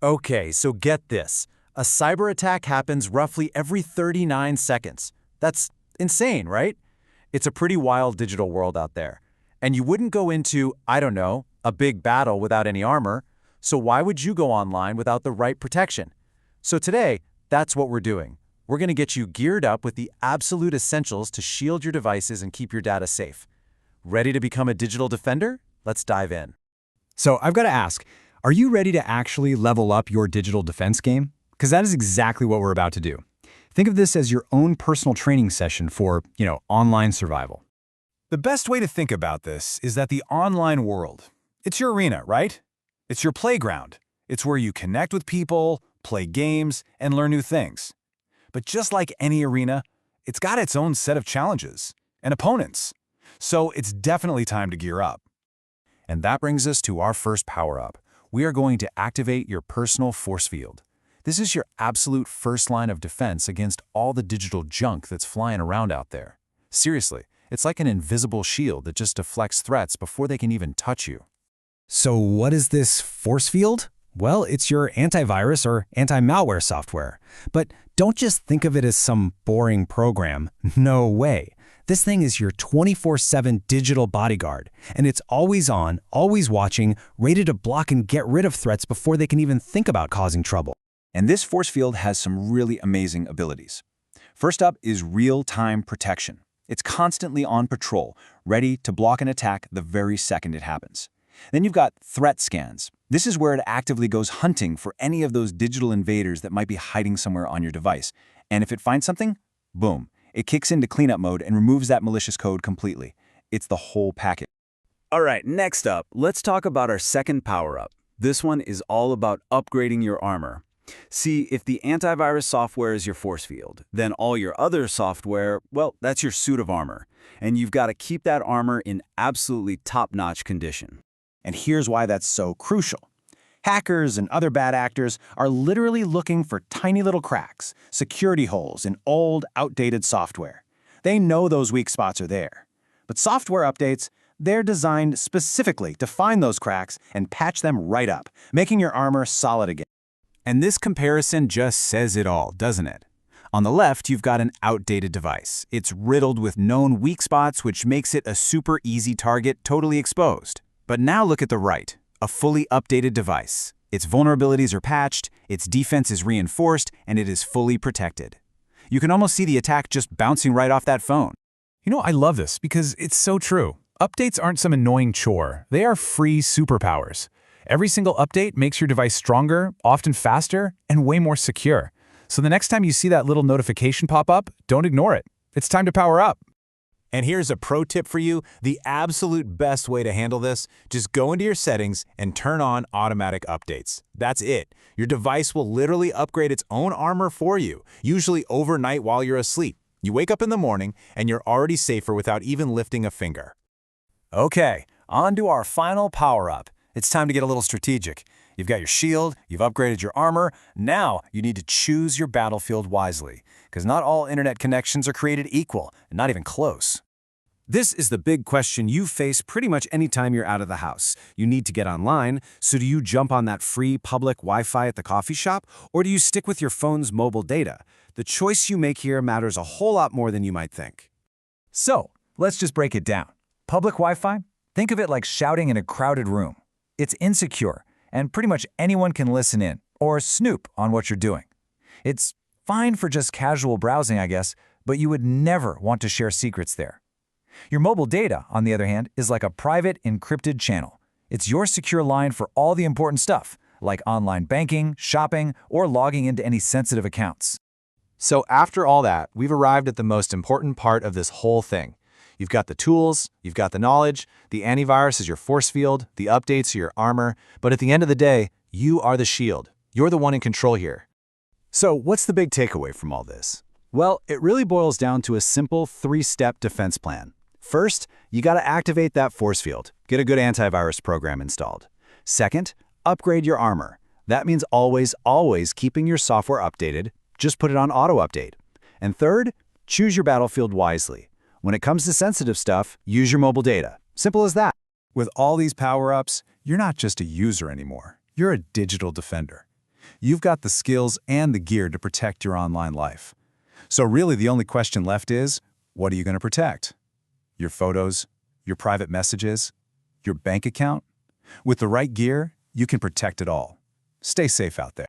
Okay, so get this. A cyber attack happens roughly every 39 seconds. That's insane, right? It's a pretty wild digital world out there. And you wouldn't go into, I don't know, a big battle without any armor. So why would you go online without the right protection? So today, that's what we're doing. We're going to get you geared up with the absolute essentials to shield your devices and keep your data safe. Ready to become a digital defender? Let's dive in. So I've got to ask, are you ready to actually level up your digital defense game? Because that is exactly what we're about to do. Think of this as your own personal training session for, online survival. The best way to think about this is that the online world, it's your arena, right? It's your playground. It's where you connect with people, play games, and learn new things. But just like any arena, it's got its own set of challenges and opponents. So it's definitely time to gear up. And that brings us to our first power-up. We are going to activate your personal force field. This is your absolute first line of defense against all the digital junk that's flying around out there. Seriously, it's like an invisible shield that just deflects threats before they can even touch you. So what is this force field? Well, it's your antivirus or anti-malware software. But don't just think of it as some boring program. No way. This thing is your 24/7 digital bodyguard, and it's always on, always watching, ready to block and get rid of threats before they can even think about causing trouble. And this force field has some really amazing abilities. First up is real-time protection. It's constantly on patrol, ready to block an attack the very second it happens. Then you've got threat scans. This is where it actively goes hunting for any of those digital invaders that might be hiding somewhere on your device. And if it finds something, boom, it kicks into cleanup mode and removes that malicious code completely. It's the whole package. All right, next up, let's talk about our second power-up. This one is all about upgrading your armor. See, if the antivirus software is your force field, then all your other software, well, that's your suit of armor. And you've got to keep that armor in absolutely top-notch condition. And here's why that's so crucial. Hackers and other bad actors are literally looking for tiny little cracks, security holes in old, outdated software. They know those weak spots are there. But software updates, they're designed specifically to find those cracks and patch them right up, making your armor solid again. And this comparison just says it all, doesn't it? On the left, you've got an outdated device. It's riddled with known weak spots, which makes it a super easy target, totally exposed. But now look at the right, a fully updated device. Its vulnerabilities are patched, its defense is reinforced, and it is fully protected. You can almost see the attack just bouncing right off that phone. I love this because it's so true. Updates aren't some annoying chore. They are free superpowers. Every single update makes your device stronger, often faster, and way more secure. So the next time you see that little notification pop up, don't ignore it. It's time to power up. And here's a pro tip for you, the absolute best way to handle this. Just go into your settings and turn on automatic updates. That's it. Your device will literally upgrade its own armor for you, usually overnight while you're asleep. You wake up in the morning and you're already safer without even lifting a finger. Okay, on to our final power-up. It's time to get a little strategic. You've got your shield, you've upgraded your armor. Now you need to choose your battlefield wisely, because not all internet connections are created equal, and not even close. This is the big question you face pretty much anytime you're out of the house. You need to get online, so do you jump on that free public Wi-Fi at the coffee shop, or do you stick with your phone's mobile data? The choice you make here matters a whole lot more than you might think. So, let's just break it down. Public Wi-Fi? Think of it like shouting in a crowded room. It's insecure, and pretty much anyone can listen in or snoop on what you're doing. It's fine for just casual browsing, I guess, but you would never want to share secrets there. Your mobile data, on the other hand, is like a private, encrypted channel. It's your secure line for all the important stuff, like online banking, shopping, or logging into any sensitive accounts. So after all that, we've arrived at the most important part of this whole thing. You've got the tools, you've got the knowledge, the antivirus is your force field, the updates are your armor, but at the end of the day, you are the shield. You're the one in control here. So what's the big takeaway from all this? Well, it really boils down to a simple 3-step defense plan. First, you got to activate that force field. Get a good antivirus program installed. Second, upgrade your armor. That means always keeping your software updated. Just put it on auto-update. And third, choose your battlefield wisely. When it comes to sensitive stuff, use your mobile data. Simple as that. With all these power-ups, you're not just a user anymore. You're a digital defender. You've got the skills and the gear to protect your online life. So really the only question left is, what are you going to protect? Your photos, your private messages, your bank account? With the right gear, you can protect it all. Stay safe out there.